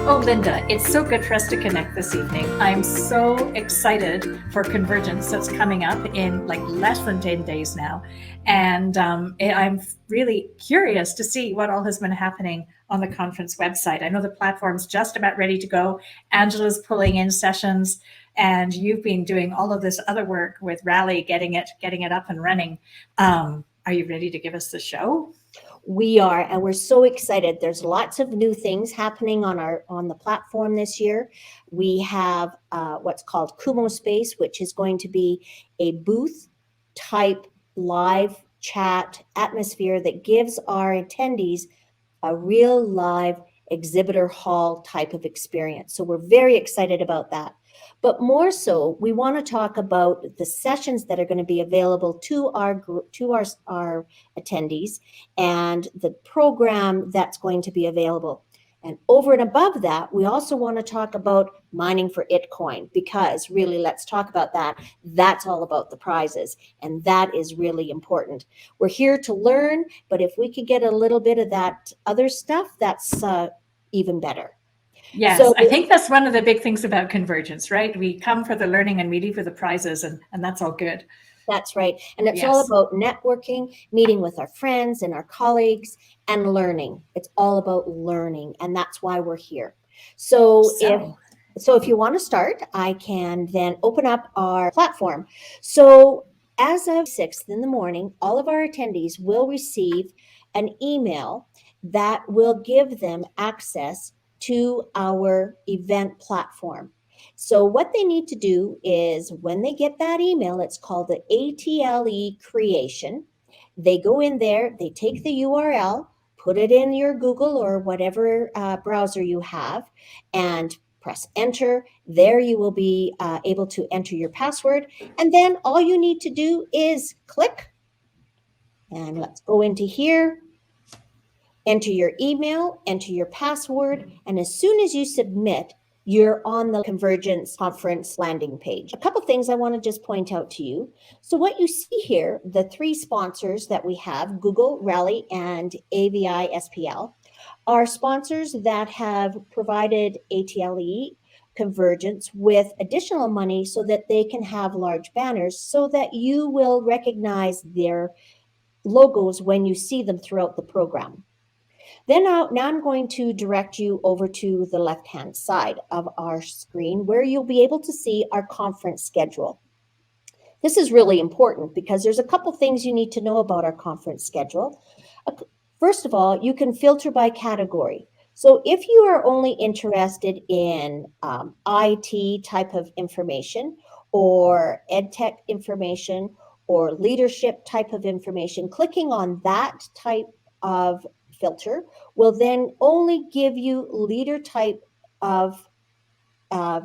Oh, Linda, it's so good for us to connect this evening. I'm so excited for Convergence that's coming up in like less than 10 days now. And I'm really curious to see what all has been happening on the conference website. I know the platform's just about ready to go. Angela's pulling in sessions, and you've been doing all of this other work with Rally, getting it up and running. Are you ready to give us the show? We are, and we're so excited. There's lots of new things happening on the platform this year. We have what's called Kumo Space, which is going to be a booth type live chat atmosphere that gives our attendees a real live exhibitor hall type of experience. So we're very excited about that. But more so, we want to talk about the sessions that are going to be available to our group, to our attendees, and the program that's going to be available. And over and above that, we also want to talk about mining for Itcoin, because really, let's talk about that. That's all about the prizes, and that is really important. We're here to learn, but if we could get a little bit of that other stuff, that's even better. Yes, So I think that's one of the big things about Convergence, right? We come for the learning and we leave for the prizes, and that's all good. that's right. And it's all Yes. about networking, meeting with our friends and our colleagues, and learning. It's all about learning, and that's why we're here. So if you want to start, I can then open up our platform. So as of 6th in the morning, all of our attendees will receive an email that will give them access to our event platform. So what they need to do is, when they get that email, it's called the ATLE creation. They go in there, they take the URL, put it in your Google or whatever browser you have, and press enter. There you will be able to enter your password. And then all you need to do is click. And let's go into here, enter your email, enter your password. And as soon as you submit, you're on the Convergence conference landing page. A couple things I want to just point out to you. So what you see here, the three sponsors that we have, Google, Rally, and AVI SPL, are sponsors that have provided ATLE Convergence with additional money so that they can have large banners, so that you will recognize their logos when you see them throughout the program. Then now I'm going to direct you over to the left-hand side of our screen, where you'll be able to see our conference schedule. This is really important because there's a couple things you need to know about our conference schedule. First of all, you can filter by category. So if you are only interested in IT type of information, or EdTech information, or leadership type of information, clicking on that type of filter will then only give you leader type of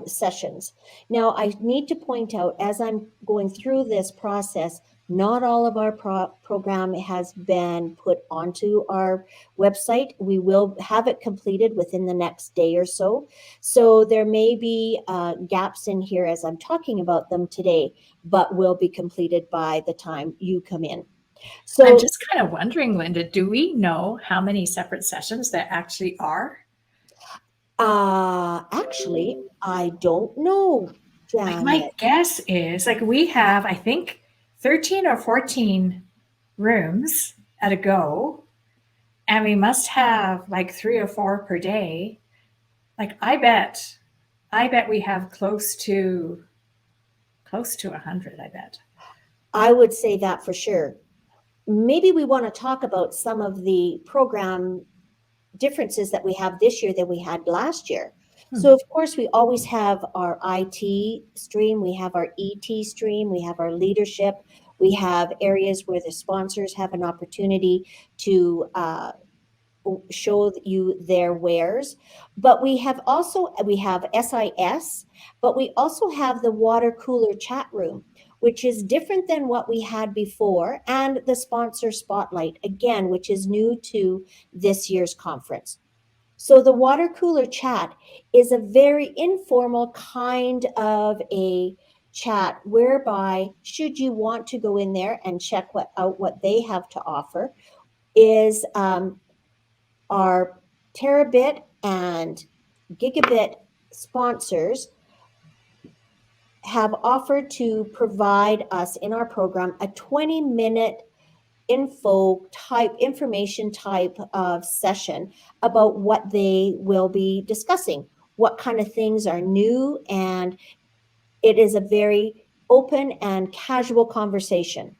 sessions. Now, I need to point out, as I'm going through this process, not all of our program has been put onto our website. We will have it completed within the next day or so. So there may be gaps in here as I'm talking about them today, but will be completed by the time you come in. So I'm just kind of wondering, Linda, do we know how many separate sessions there actually are? Actually, I don't know, Like, my Janet. guess is like we have, I think, 13 or 14 rooms at a go, and we must have like 3 or 4 per day. Like, I bet we have close to 100, I bet. I would say that for sure. Maybe we want to talk about some of the program differences that we have this year than we had last year. So of course, we always have our IT stream, we have our ET stream, we have our leadership, we have areas where the sponsors have an opportunity to show you their wares. But we have SIS, but we also have the water cooler chat room, which is different than what we had before, and the sponsor spotlight, again, which is new to this year's conference. So the water cooler chat is a very informal kind of a chat, whereby, should you want to go in there and check out what they have to offer, is our terabit and gigabit sponsors have offered to provide us in our program a 20-minute information type of session about what they will be discussing, what kind of things are new, and it is a very open and casual conversation.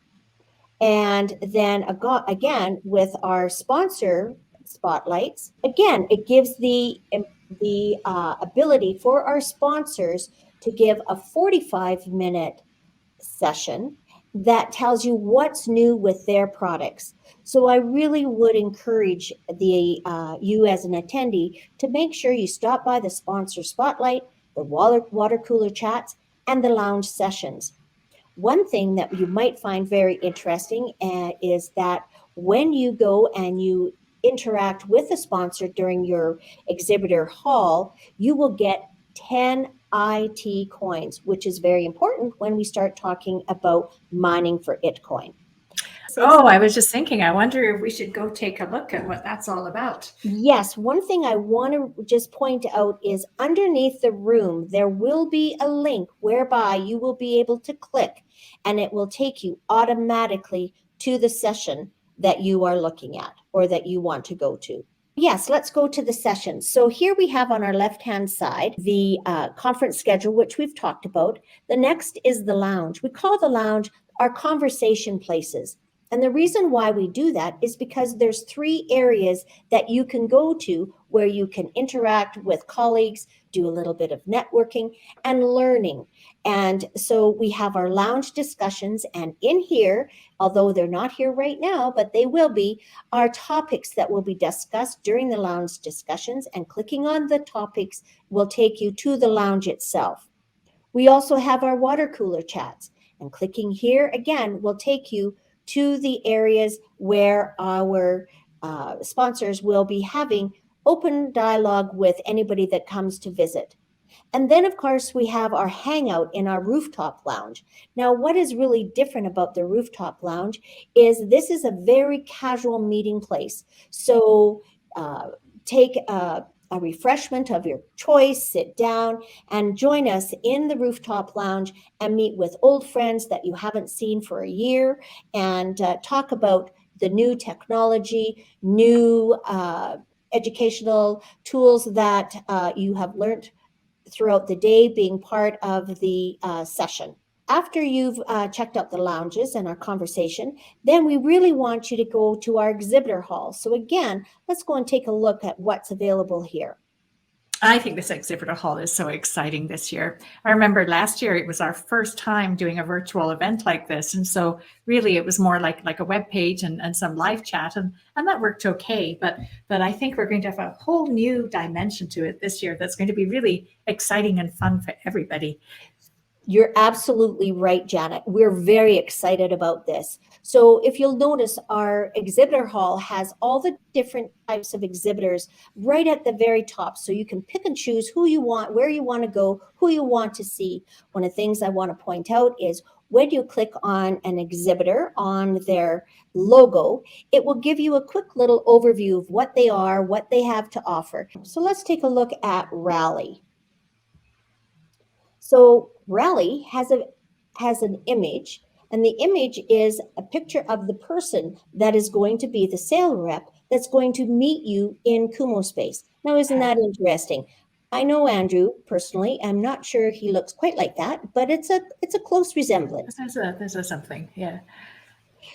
And then again, with our sponsor spotlights, again, it gives the ability for our sponsors to give a 45-minute session that tells you what's new with their products. So I really would encourage you as an attendee to make sure you stop by the sponsor spotlight, the water cooler chats, and the lounge sessions. One thing that you might find very interesting is that when you go and you interact with a sponsor during your exhibitor hall, you will get 10 IT coins, which is very important when we start talking about mining for Itcoin. Oh, I was just thinking, I wonder if we should go take a look at what that's all about. Yes, one thing I want to just point out is underneath the room, there will be a link whereby you will be able to click and it will take you automatically to the session that you are looking at or that you want to go to. Yes, let's go to the session. So here we have on our left-hand side the conference schedule, which we've talked about. The next is the lounge. We call the lounge our conversation places. And the reason why we do that is because there's 3 areas that you can go to where you can interact with colleagues, do a little bit of networking and learning. And so we have our lounge discussions, and in here, although they're not here right now, but they will be, are topics that will be discussed during the lounge discussions, and clicking on the topics will take you to the lounge itself. We also have our water cooler chats, and clicking here again will take you to the areas where our sponsors will be having open dialogue with anybody that comes to visit. And then, of course, we have our hangout in our rooftop lounge. Now, what is really different about the rooftop lounge is this is a very casual meeting place. So take a refreshment of your choice, sit down and join us in the rooftop lounge and meet with old friends that you haven't seen for a year and talk about the new technology, new educational tools that you have learned throughout the day being part of the session. After you've checked out the lounges and our conversation, then we really want you to go to our exhibitor hall. So again, let's go and take a look at what's available here. I think this exhibitor hall is so exciting this year. I remember last year it was our first time doing a virtual event like this. And so really it was more like a web page and some live chat and that worked okay. But I think we're going to have a whole new dimension to it this year that's going to be really exciting and fun for everybody. You're absolutely right, Janet. We're very excited about this. So if you'll notice, our exhibitor hall has all the different types of exhibitors right at the very top. So you can pick and choose who you want, where you want to go, who you want to see. One of the things I want to point out is when you click on an exhibitor on their logo, it will give you a quick little overview of what they are, what they have to offer. So let's take a look at Rally. So Rally has an image, and the image is a picture of the person that is going to be the sales rep that's going to meet you in Kumo Space. Now, isn't that interesting? I know Andrew personally. I'm not sure he looks quite like that, but it's a close resemblance. There's something, yeah.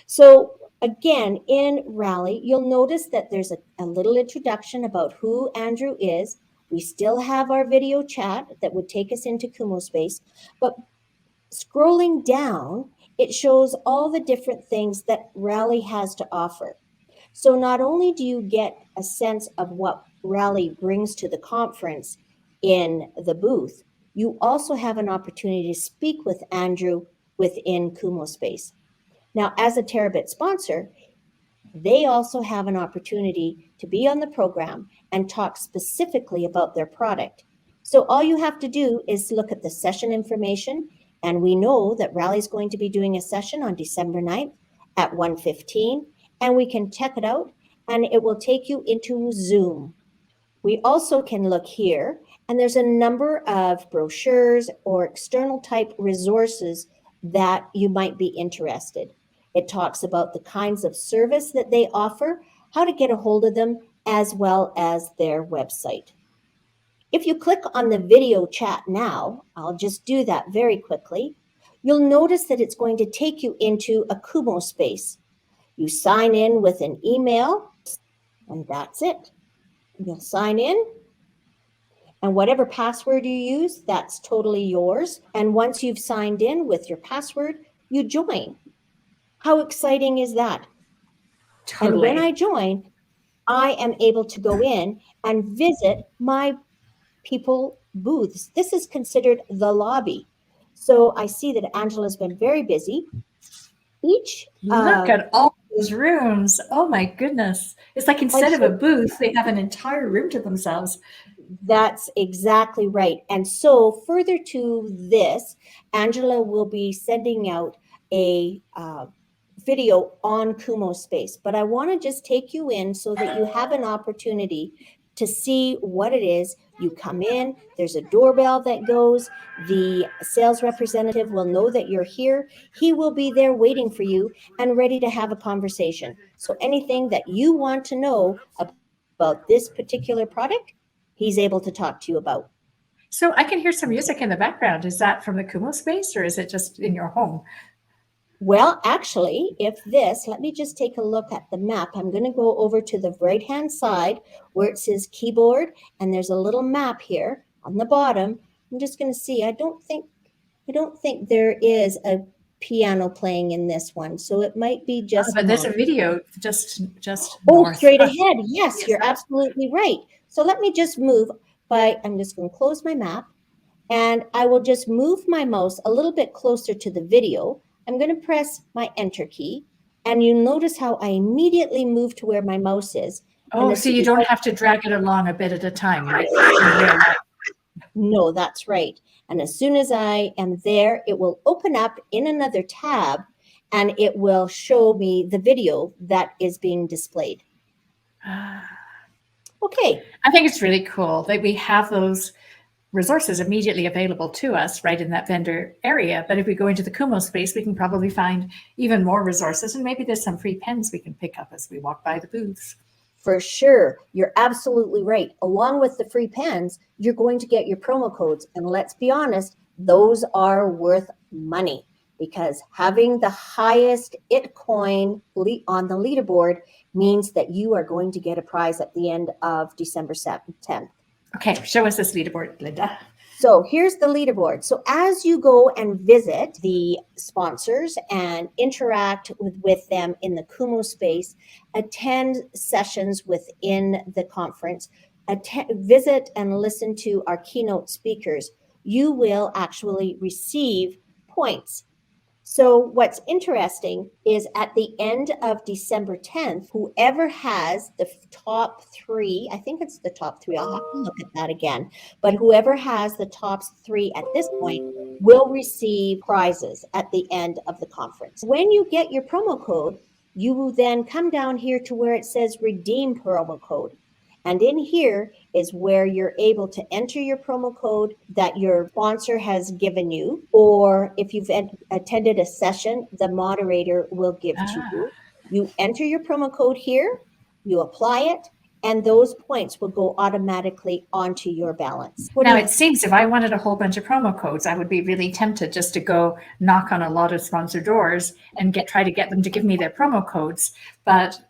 So again, in Rally, you'll notice that there's a little introduction about who Andrew is. We still have our video chat that would take us into Kumo Space, but scrolling down, it shows all the different things that Rally has to offer. So not only do you get a sense of what Rally brings to the conference in the booth, you also have an opportunity to speak with Andrew within Kumo Space. Now, as a Terabit sponsor, they also have an opportunity to be on the program and talk specifically about their product. So all you have to do is look at the session information, and we know that Rally's going to be doing a session on December 9th at 1:15, and we can check it out, and it will take you into Zoom. We also can look here, and there's a number of brochures or external type resources that you might be interested. It talks about the kinds of service that they offer, how to get a hold of them, as well as their website. If you click on the video chat now, I'll just do that very quickly. You'll notice that it's going to take you into a Kumo space. You sign in with an email, and that's it. You'll sign in, and whatever password you use, that's totally yours. And once you've signed in with your password, you join. How exciting is that? Totally. And when I join, I am able to go in and visit my people booths. This is considered the lobby. So I see that Angela's been very busy. Look at all those rooms. Oh my goodness. It's like instead of a booth, they have an entire room to themselves. That's exactly right. And so further to this, Angela will be sending out a video on Kumo Space, but I want to just take you in so that you have an opportunity to see what it is. You come in, there's a doorbell that goes, the sales representative will know that you're here. He will be there waiting for you and ready to have a conversation. So anything that you want to know about this particular product, he's able to talk to you about. So I can hear some music in the background. Is that from the Kumo space or is it just in your home? Well, actually, let me just take a look at the map. I'm going to go over to the right-hand side where it says keyboard, and there's a little map here on the bottom. I'm just going to see. I don't think there is a piano playing in this one, so it might be just. But there's a video just north. Straight ahead. Yes, you're absolutely right. So let me just move I'm just going to close my map, and I will just move my mouse a little bit closer to the video. I'm going to press my enter key, and you notice how I immediately move to where my mouse is. Oh, so you don't have to drag it along a bit at a time, right? No, that's right. And as soon as I am there, it will open up in another tab, and it will show me the video that is being displayed. Okay. I think it's really cool that we have those resources immediately available to us right in that vendor area. But if we go into the Kumo space, we can probably find even more resources, and maybe there's some free pens we can pick up as we walk by the booths. For sure. You're absolutely right. Along with the free pens, you're going to get your promo codes. And let's be honest, those are worth money, because having the highest IT coin on the leaderboard means that you are going to get a prize at the end of December 10th. Okay, show us this leaderboard, Linda. So here's the leaderboard. So as you go and visit the sponsors and interact with them in the Kumo space, attend sessions within the conference, visit and listen to our keynote speakers, you will actually receive points. So what's interesting is at the end of December 10th, whoever has the top three, I think it's the top three, I'll have to look at that again, but whoever has the top three at this point will receive prizes at the end of the conference. When you get your promo code, you will then come down here to where it says redeem promo code. And in here is where you're able to enter your promo code that your sponsor has given you, or if you've attended a session, the moderator will give to you. You enter your promo code here, you apply it, and those points will go automatically onto your balance. Now, it seems if I wanted a whole bunch of promo codes, I would be really tempted just to go knock on a lot of sponsor doors and try to get them to give me their promo codes. But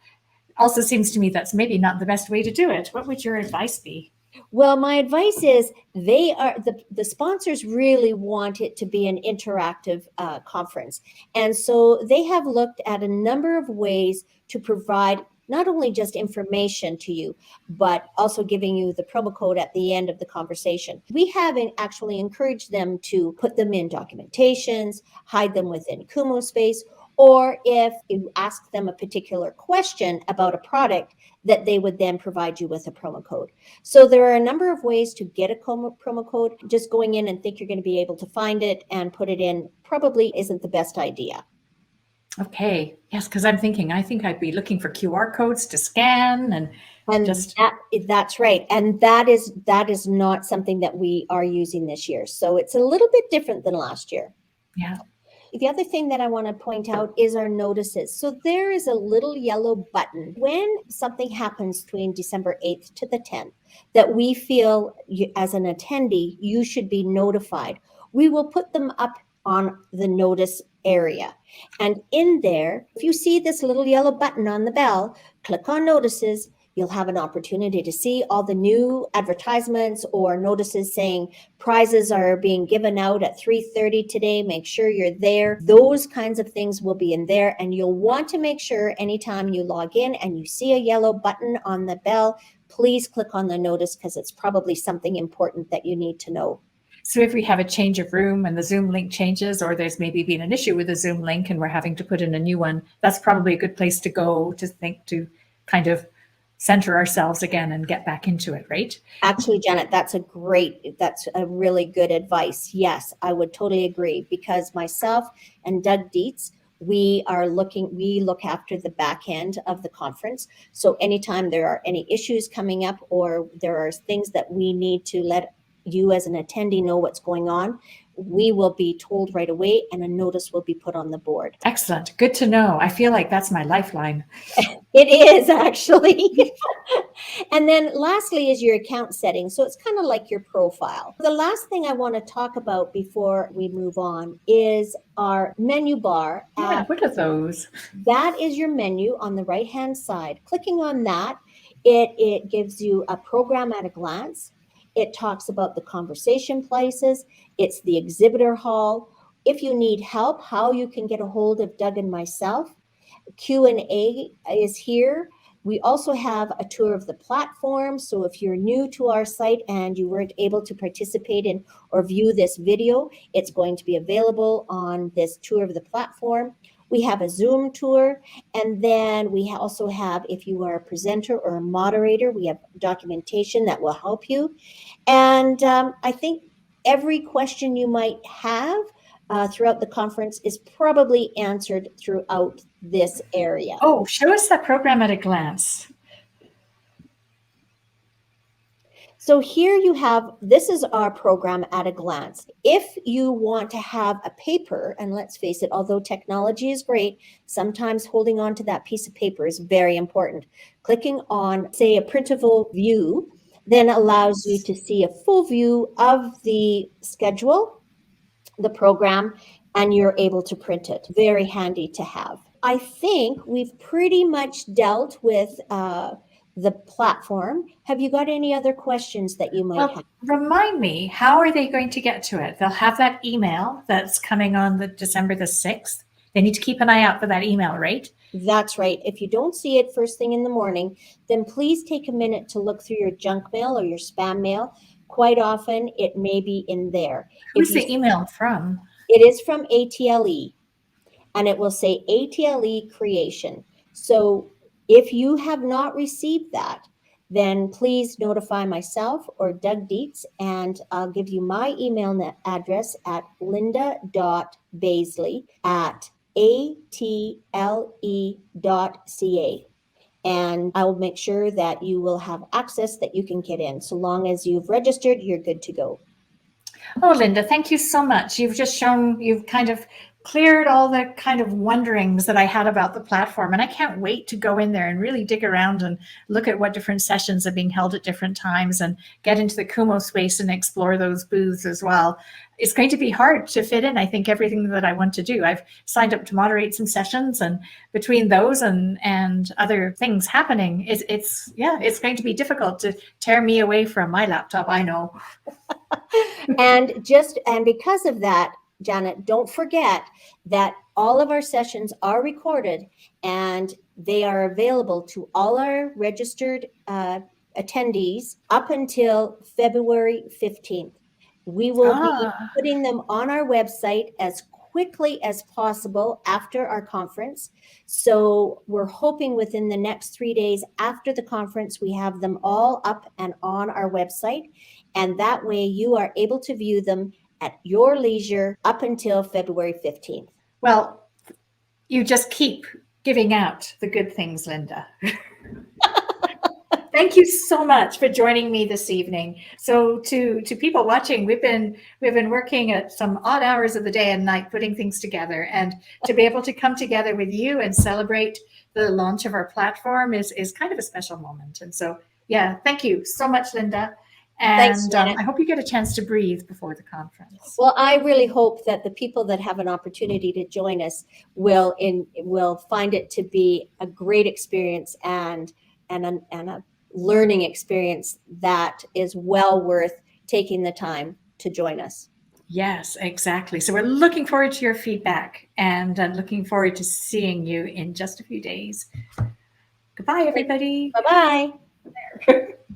also seems to me that's maybe not the best way to do it. What would your advice be? Well, my advice is the sponsors really want it to be an interactive conference. And so they have looked at a number of ways to provide not only just information to you, but also giving you the promo code at the end of the conversation. We haven't actually encouraged them to put them in documentations, hide them within Kumo space, or if you ask them a particular question about a product, that they would then provide you with a promo code. So there are a number of ways to get a promo code. Just going in and think you're going to be able to find it and put it in probably isn't the best idea. Okay. Yes, because I think I'd be looking for QR codes to scan and And just, that's right. And that is not something that we are using this year. So it's a little bit different than last year. yeah. The other thing that I want to point out is our notices. So there is a little yellow button when something happens between December 8th to the 10th that we feel as an attendee, you should be notified. We will put them up on the notice area. And in there, if you see this little yellow button on the bell, click on notices. You'll have an opportunity to see all the new advertisements or notices saying prizes are being given out at 3:30 today. Make sure you're there. Those kinds of things will be in there. And you'll want to make sure anytime you log in and you see a yellow button on the bell, please click on the notice because it's probably something important that you need to know. So if we have a change of room and the Zoom link changes, or there's maybe been an issue with the Zoom link and we're having to put in a new one, that's probably a good place to go to kind of center ourselves again and get back into it, right? Actually, Janet, that's a really good advice. Yes, I would totally agree because myself and Doug Dietz, we look after the back end of the conference. So anytime there are any issues coming up or there are things that we need to let you as an attendee know what's going on, we will be told right away and a notice will be put on the board. Excellent. Good to know. I feel like that's my lifeline. It is actually. And then lastly is your account settings. So it's kind of like your profile. The last thing I want to talk about before we move on is our menu bar. Yeah, what are those? That is your menu on the right-hand side. Clicking on that, it gives you a program at a glance. It talks about the conversation places. It's the exhibitor hall. If you need help, how you can get a hold of Doug and myself. Q&A is here. We also have a tour of the platform. So if you're new to our site and you weren't able to participate in or view this video, it's going to be available on this tour of the platform. We have a Zoom tour. And then we also have, if you are a presenter or a moderator, we have documentation that will help you. And I think every question you might have throughout the conference is probably answered throughout this area. Oh, show us that program at a glance. So here you have, this is our program at a glance. If you want to have a paper, and let's face it, although technology is great, sometimes holding on to that piece of paper is very important. Clicking on, say, a printable view then allows you to see a full view of the schedule, the program, and you're able to print it. Very handy to have. I think we've pretty much dealt with the platform. Have you got any other questions that you might have? Remind me, how are they going to get to it? They'll have that email that's coming on the December the 6th. They need to keep an eye out for that email, right? That's right. If you don't see it first thing in the morning, then please take a minute to look through your junk mail or your spam mail. Quite often it may be in there. Who's the email from? It is from ATLE. And it will say ATLE creation. So if you have not received that, then please notify myself or Doug Dietz, and I'll give you my email address at linda.baisley@atle.ca. And I will make sure that you will have access that you can get in. So long as you've registered, you're good to go. Oh, Linda, thank you so much. You've kind of cleared all the kind of wonderings that I had about the platform. And I can't wait to go in there and really dig around and look at what different sessions are being held at different times and get into the Kumo space and explore those booths as well. It's going to be hard to fit in, I think, everything that I want to do. I've signed up to moderate some sessions, and between those and other things happening, it's going to be difficult to tear me away from my laptop, I know. And because of that, Janet, don't forget that all of our sessions are recorded and they are available to all our registered attendees up until February 15th. We will be putting them on our website as quickly as possible after our conference. So we're hoping within the next 3 days after the conference, we have them all up and on our website. And that way you are able to view them at your leisure up until February 15th. Well, you just keep giving out the good things, Linda. Thank you so much for joining me this evening. So to people watching, we've been working at some odd hours of the day and night putting things together, and to be able to come together with you and celebrate the launch of our platform is kind of a special moment. And so, yeah, thank you so much, Linda. And Thanks, Janet. I hope you get a chance to breathe before the conference. Well, I really hope that the people that have an opportunity to join us will find it to be a great experience and a learning experience that is well worth taking the time to join us. Yes, exactly. So we're looking forward to your feedback, and looking forward to seeing you in just a few days. Goodbye, everybody. Bye-bye.